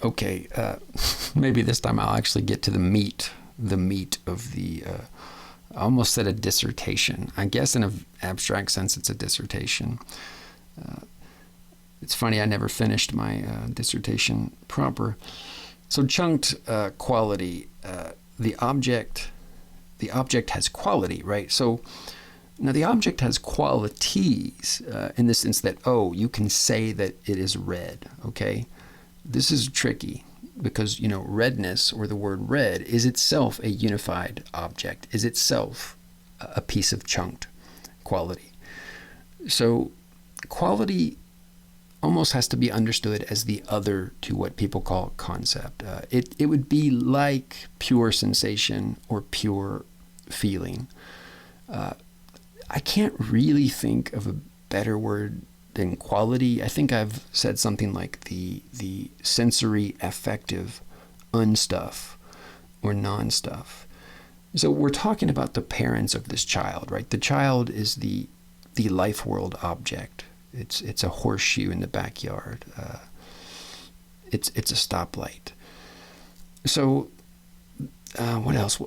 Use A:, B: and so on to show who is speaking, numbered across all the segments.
A: Okay, maybe this time I'll actually get to the meat of the, I almost said a dissertation. I guess in an abstract sense it's a dissertation. It's funny, I never finished my dissertation proper. So chunked quality, the object has quality, right? So now the object has qualities in the sense that, oh, you can say that it is red, okay? This is tricky because, redness, or the word red, is itself a unified object, is itself a piece of chunked quality. So quality almost has to be understood as the other to what people call concept. It would be like pure sensation or pure feeling. I can't really think of a better word than quality. I think I've said something like the sensory affective unstuff or non-stuff. So we're talking about the parents of this child, right? The child is the life world object. It's a horseshoe in the backyard. It's a stoplight. So what else?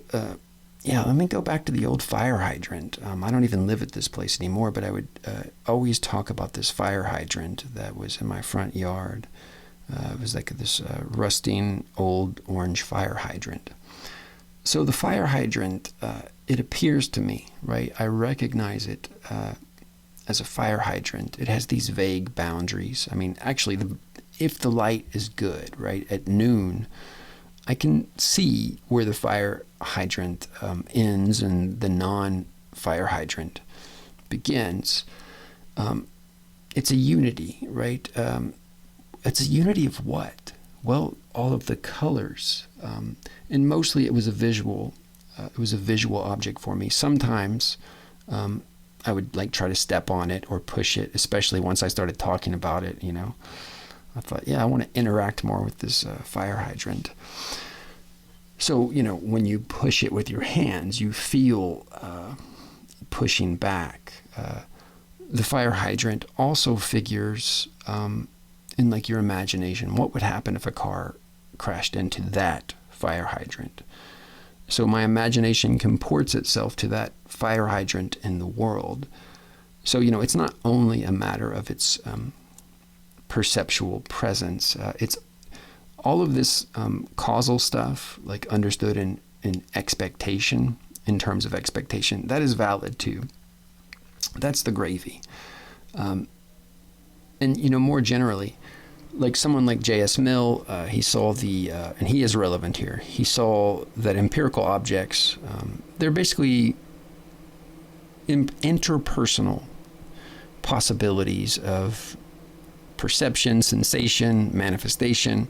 A: Let me go back to the old fire hydrant. I don't even live at this place anymore, but I would always talk about this fire hydrant that was in my front yard. It was like this rusting old orange fire hydrant. So the fire hydrant, it appears to me, right? I recognize it as a fire hydrant. It has these vague boundaries. I mean, actually, if the light is good, right, at noon, I can see where the fire hydrant ends and the non-fire hydrant begins. It's a unity, right? It's a unity of what? Well, all of the colors. And mostly it was a visual object for me. Sometimes I would try to step on it or push it, especially once I started talking about it, I thought, I want to interact more with this fire hydrant. So, when you push it with your hands, you feel pushing back. The fire hydrant also figures in your imagination. What would happen if a car crashed into that fire hydrant? So my imagination comports itself to that fire hydrant in the world. So, it's not only a matter of its perceptual presence. It's all of this causal stuff, understood in expectation, in terms of expectation, that is valid too. That's the gravy. And, more generally, someone like J.S. Mill, he saw and he is relevant here, he saw that empirical objects, they're basically interpersonal possibilities of perception, sensation, manifestation.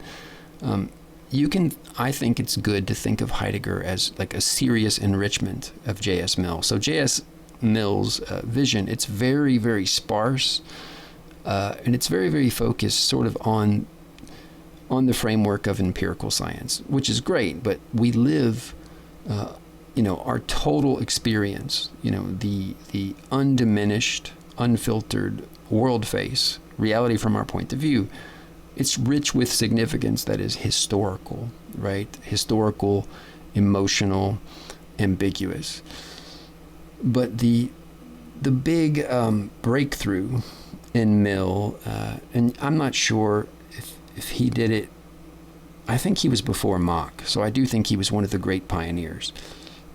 A: I think it's good to think of Heidegger as a serious enrichment of J.S. Mill. So J.S. Mill's vision, it's very, very sparse, and it's very, very focused sort of on the framework of empirical science, which is great, but we live, our total experience, the undiminished, unfiltered world face, reality from our point of view, it's rich with significance that is historical, right? Historical, emotional, ambiguous. But the big breakthrough in Mill, and I'm not sure if he did it, I think he was before Mach, so I do think he was one of the great pioneers.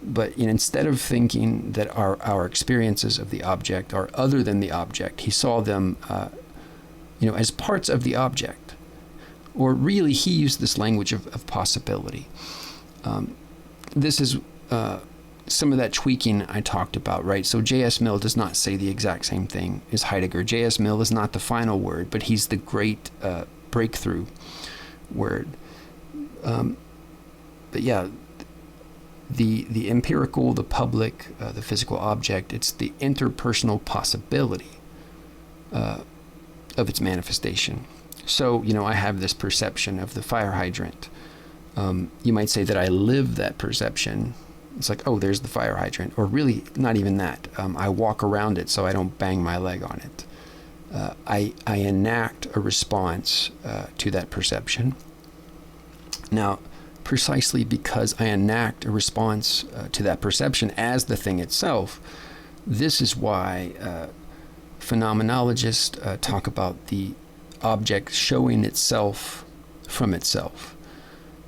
A: But instead of thinking that our experiences of the object are other than the object, he saw them as parts of the object. Or really, he used this language of possibility. This is some of that tweaking I talked about, right? So J.S. Mill does not say the exact same thing as Heidegger. J.S. Mill is not the final word, but he's the great breakthrough word. But yeah, the empirical, the public, the physical object, it's the interpersonal possibility of its manifestation. So, I have this perception of the fire hydrant. You might say that I live that perception. It's like, oh, there's the fire hydrant. Or really, not even that. I walk around it so I don't bang my leg on it. I enact a response to that perception. Now, precisely because I enact a response to that perception as the thing itself, this is why phenomenologists talk about the object showing itself from itself.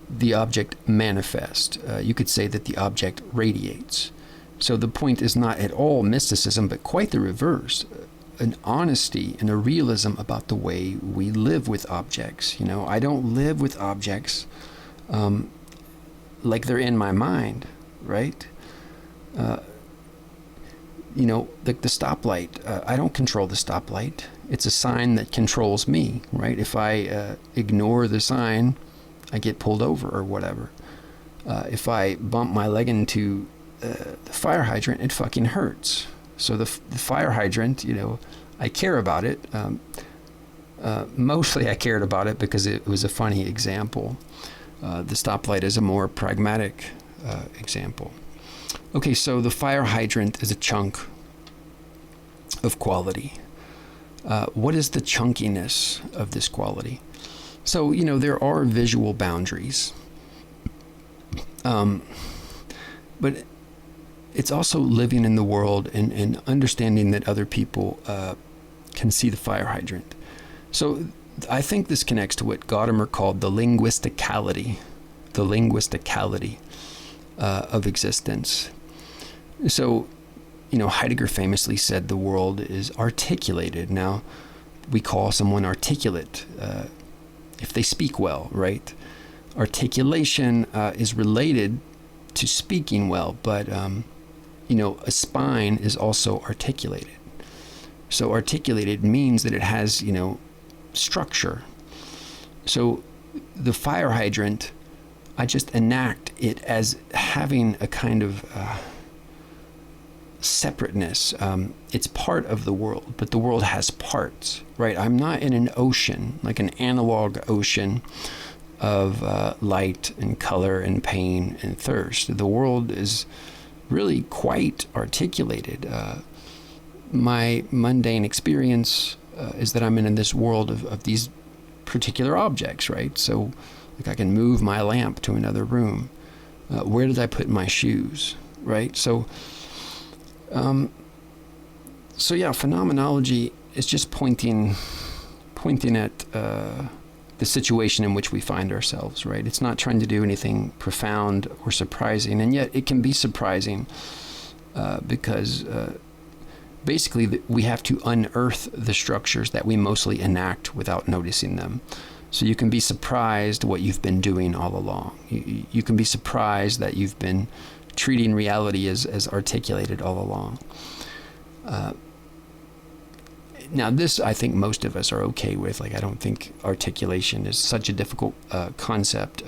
A: The object manifests. You could say that the object radiates. So the point is not at all mysticism, but quite the reverse. An honesty and a realism about the way we live with objects. You know, I don't live with objects like they're in my mind, right? You know, like the stoplight. I don't control the stoplight. It's a sign that controls me, right? If I ignore the sign, I get pulled over or whatever. If I bump my leg into the fire hydrant, it fucking hurts. So the fire hydrant, you know, I care about it. Mostly I cared about it because it was a funny example. The stoplight is a more pragmatic example. Okay, so the fire hydrant is a chunk of quality. What is the chunkiness of this quality? So, you know, there are visual boundaries. But it's also living in the world and understanding that other people can see the fire hydrant. So I think this connects to what Gadamer called the linguisticality of existence. So, you know, Heidegger famously said the world is articulated. Now, we call someone articulate if they speak well, right? Articulation is related to speaking well, but, you know, a spine is also articulated. So articulated means that it has, you know, structure. So the fire hydrant, I just enact it as having a kind of separateness. It's part of the world, but the world has parts, right? I'm not in an ocean, like an analog ocean of light and color and pain and thirst. The world is really quite articulated. My mundane experience is that I'm in this world of these particular objects, right? So, like, I can move my lamp to another room. Where did I put my shoes, right? So yeah, phenomenology is just pointing at the situation in which we find ourselves, right? It's not trying to do anything profound or surprising, and yet it can be surprising because basically we have to unearth the structures that we mostly enact without noticing them. So you can be surprised what you've been doing all along. You can be surprised that you've been treating reality as articulated all along. Now, this I think most of us are okay with. Like, I don't think articulation is such a difficult concept.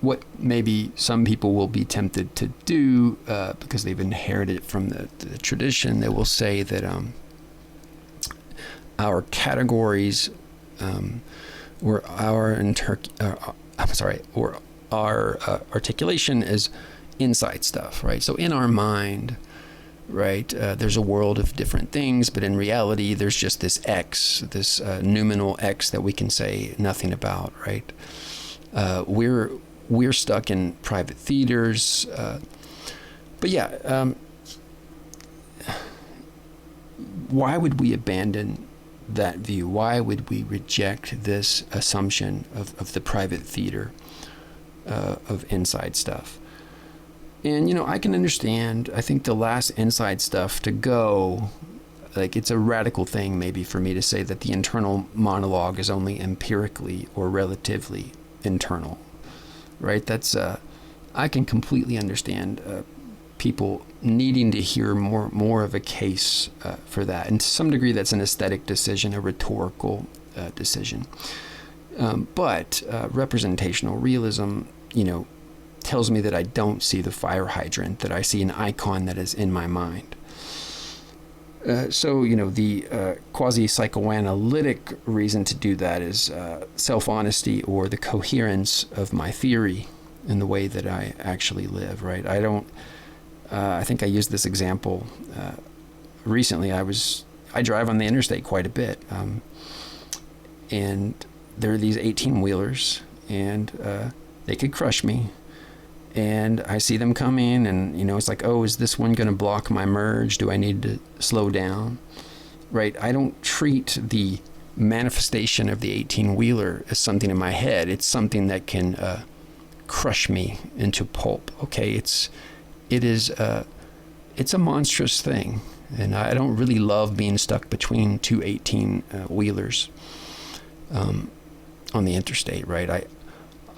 A: What maybe some people will be tempted to do because they've inherited it from the tradition, they will say that our categories or our articulation is inside stuff, right? So in our mind, right, there's a world of different things, but in reality, there's just this X, this noumenal X that we can say nothing about, right? We're stuck in private theaters, but yeah, why would we abandon that view? Why would we reject this assumption of the private theater of inside stuff? And, you know, I can understand, I think the last inside stuff to go, like, it's a radical thing maybe for me to say that the internal monologue is only empirically or relatively internal, right? That's, I can completely understand people needing to hear more of a case for that. And to some degree, that's an aesthetic decision, a rhetorical decision. But representational realism, you know, tells me that I don't see the fire hydrant, that I see an icon that is in my mind. So, you know, the quasi-psychoanalytic reason to do that is self-honesty or the coherence of my theory in the way that I actually live, right? I think I used this example recently. I drive on the interstate quite a bit, and there are these 18-wheelers, and they could crush me. And I see them coming, and it's like, oh, is this one going to block my merge? Do I need to slow down? Right? I don't treat the manifestation of the 18-wheeler as something in my head. It's something that can crush me into pulp. Okay, it's a monstrous thing, and I don't really love being stuck between two 18-wheelers on the interstate. Right?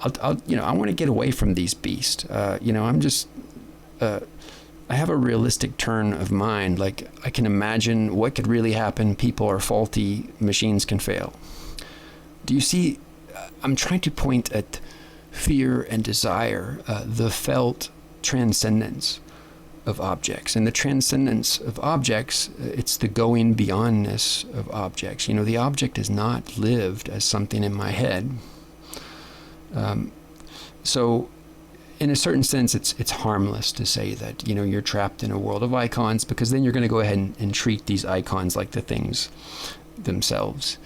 A: I want to get away from these beasts. I'm just, I have a realistic turn of mind. Like, I can imagine what could really happen. People are faulty, machines can fail. Do you see? I'm trying to point at fear and desire, the felt transcendence of objects. And the transcendence of objects, it's the going beyondness of objects. The object is not lived as something in my head. So in a certain sense, it's harmless to say that, you're trapped in a world of icons, because then you're going to go ahead and treat these icons like the things themselves.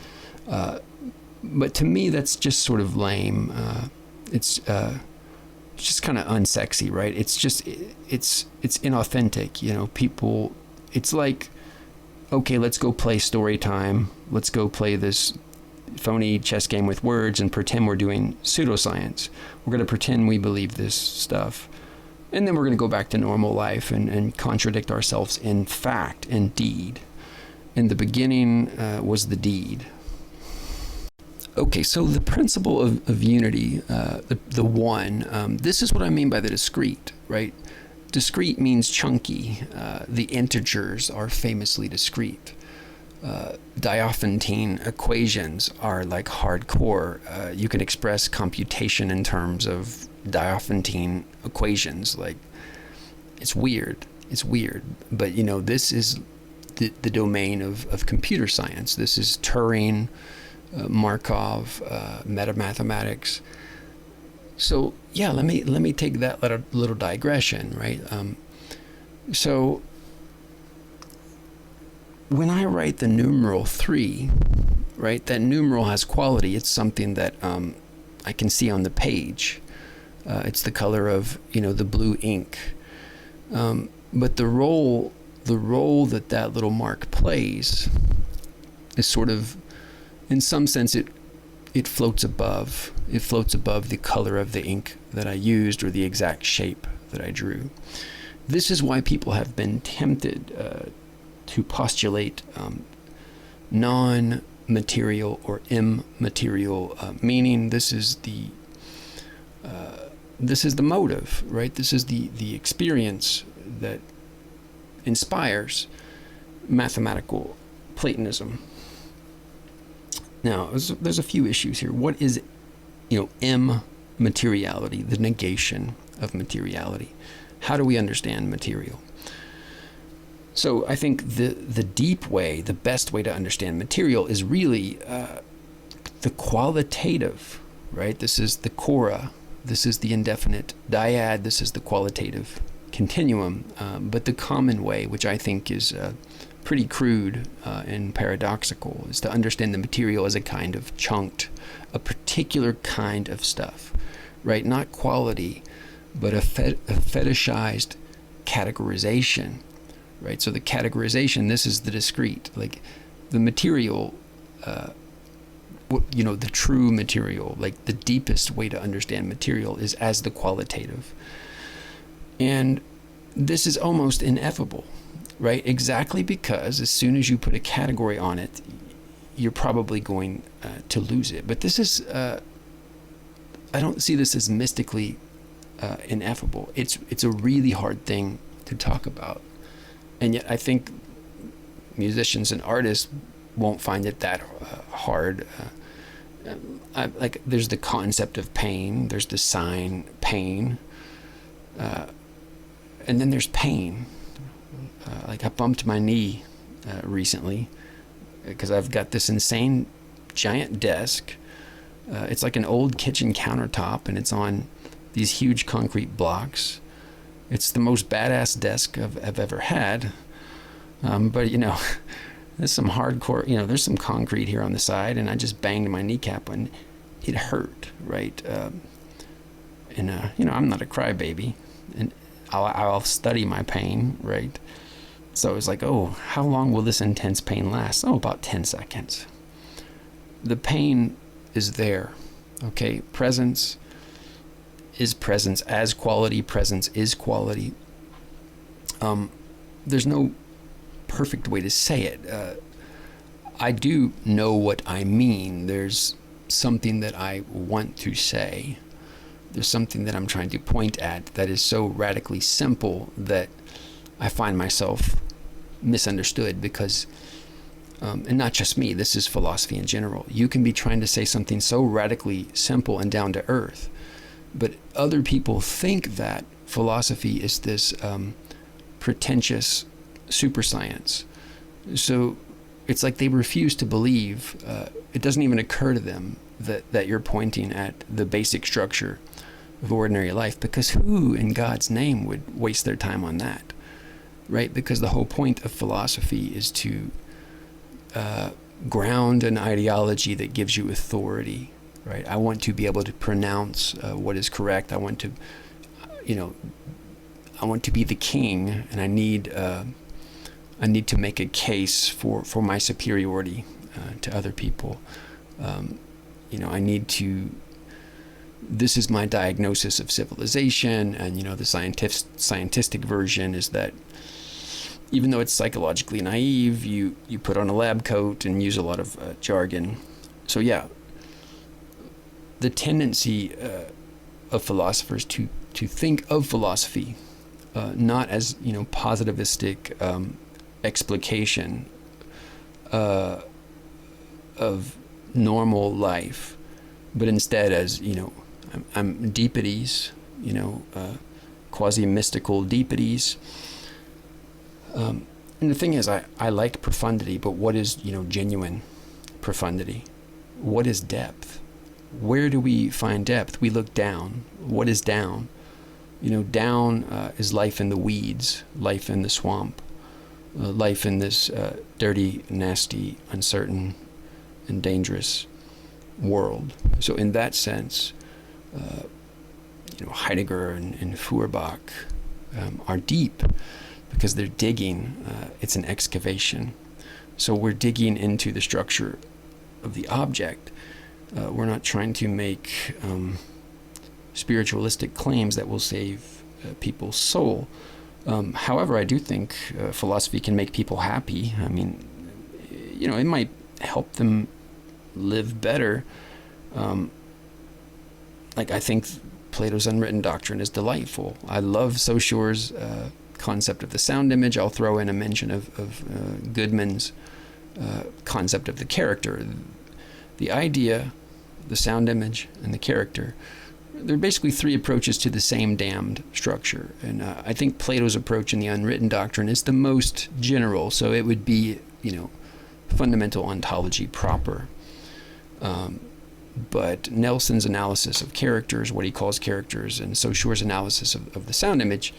A: But to me, that's just sort of lame. It's just kind of unsexy, right? It's inauthentic. People, it's like, okay, let's go play story time. Let's go play this phony chess game with words and pretend we're doing pseudoscience. We're going to pretend we believe this stuff. And then we're going to go back to normal life and contradict ourselves in fact and deed. In the beginning was the deed. Okay, so the principle of unity, the one, this is what I mean by the discrete, right? Discrete means chunky. The integers are famously discrete. Diophantine equations are like hardcore. You can express computation in terms of Diophantine equations. Like, it's weird. But, this is the domain of computer science. This is Turing, Markov, metamathematics. So, yeah, let me take that little digression, right? So when I write the numeral 3, right, that numeral has quality. It's something that I can see on the page. It's the color of, the blue ink. But the role that little mark plays is sort of, in some sense, it floats above. It floats above the color of the ink that I used or the exact shape that I drew. This is why people have been tempted to postulate non-material or immaterial meaning. This is the motive, right? This is the experience that inspires mathematical Platonism. Now, there's a few issues here. What is, immateriality, the negation of materiality? How do we understand material? So I think the deep way, the best way to understand material is really the qualitative, right? This is the chora. This is the indefinite dyad. This is the qualitative continuum. But the common way, which I think is pretty crude and paradoxical, is to understand the material as a kind of chunked, a particular kind of stuff, right? Not quality, but a fetishized categorization, right? So the categorization, this is the discrete, like the material, the true material, like the deepest way to understand material is as the qualitative. And this is almost ineffable, right? Exactly because as soon as you put a category on it, you're probably going to lose it. But this is, I don't see this as mystically ineffable. It's a really hard thing to talk about. And yet I think musicians and artists won't find it that hard. There's the concept of pain, there's the sign pain, and then there's pain. I bumped my knee recently because I've got this insane giant desk. It's like an old kitchen countertop, and it's on these huge concrete blocks. It's the most badass desk I've ever had. But there's some hardcore, there's some concrete here on the side, and I just banged my kneecap and it hurt, right? And, I'm not a crybaby, and I'll study my pain, right? So it's like, oh, how long will this intense pain last? Oh, about 10 seconds. The pain is there, okay? Presence is presence as quality. Presence is quality. There's no perfect way to say it. I do know what I mean. There's something that I want to say. There's something that I'm trying to point at that is so radically simple that I find myself misunderstood because, and not just me, this is philosophy in general. You can be trying to say something so radically simple and down to earth, but other people think that philosophy is this pretentious super science. So it's like they refuse to believe, it doesn't even occur to them that you're pointing at the basic structure of ordinary life, because who in God's name would waste their time on that, right? Because the whole point of philosophy is to ground an ideology that gives you authority, right? I want to be able to pronounce what is correct. I want to, I want to be the king, and I need to make a case for my superiority to other people. I need to. This is my diagnosis of civilization, and the scientific version is that even though it's psychologically naive, you put on a lab coat and use a lot of jargon. So yeah, the tendency of philosophers to think of philosophy not as positivistic explication of normal life, but instead as I'm deep at ease, quasi-mystical deep at ease. And the thing is, I like profundity, but what is genuine profundity? What is depth? Where do we find depth? We look down. What is down? Down is life in the weeds, life in the swamp, life in this dirty, nasty, uncertain, and dangerous world. So in that sense, Heidegger and Feuerbach are deep because they're digging. It's an excavation. So we're digging into the structure of the object. We're not trying to make spiritualistic claims that will save people's soul. However, I do think philosophy can make people happy. I mean, it might help them live better. I think Plato's unwritten doctrine is delightful. I love Saussure's concept of the sound image. I'll throw in a mention of Goodman's concept of the character. The idea, the sound image, and the character, they're basically three approaches to the same damned structure. And I think Plato's approach in the unwritten doctrine is the most general, so it would be, fundamental ontology proper. But Nelson's analysis of characters, what he calls characters, and Saussure's analysis of the sound image,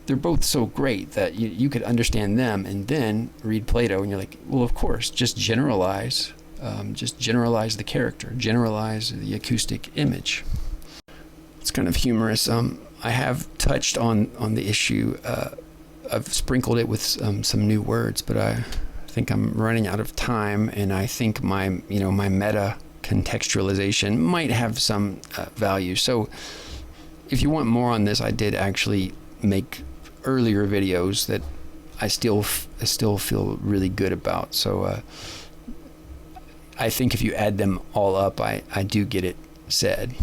A: they're both so great that you could understand them and then read Plato and you're like, well, of course, just generalize the character, generalize the acoustic image. It's kind of humorous. I have touched on the issue. I've sprinkled it with some new words, but I think I'm running out of time, and I think my meta contextualization might have some value. So if you want more on this, I did actually make earlier videos that I still feel really good about. So I think if you add them all up, I do get it said.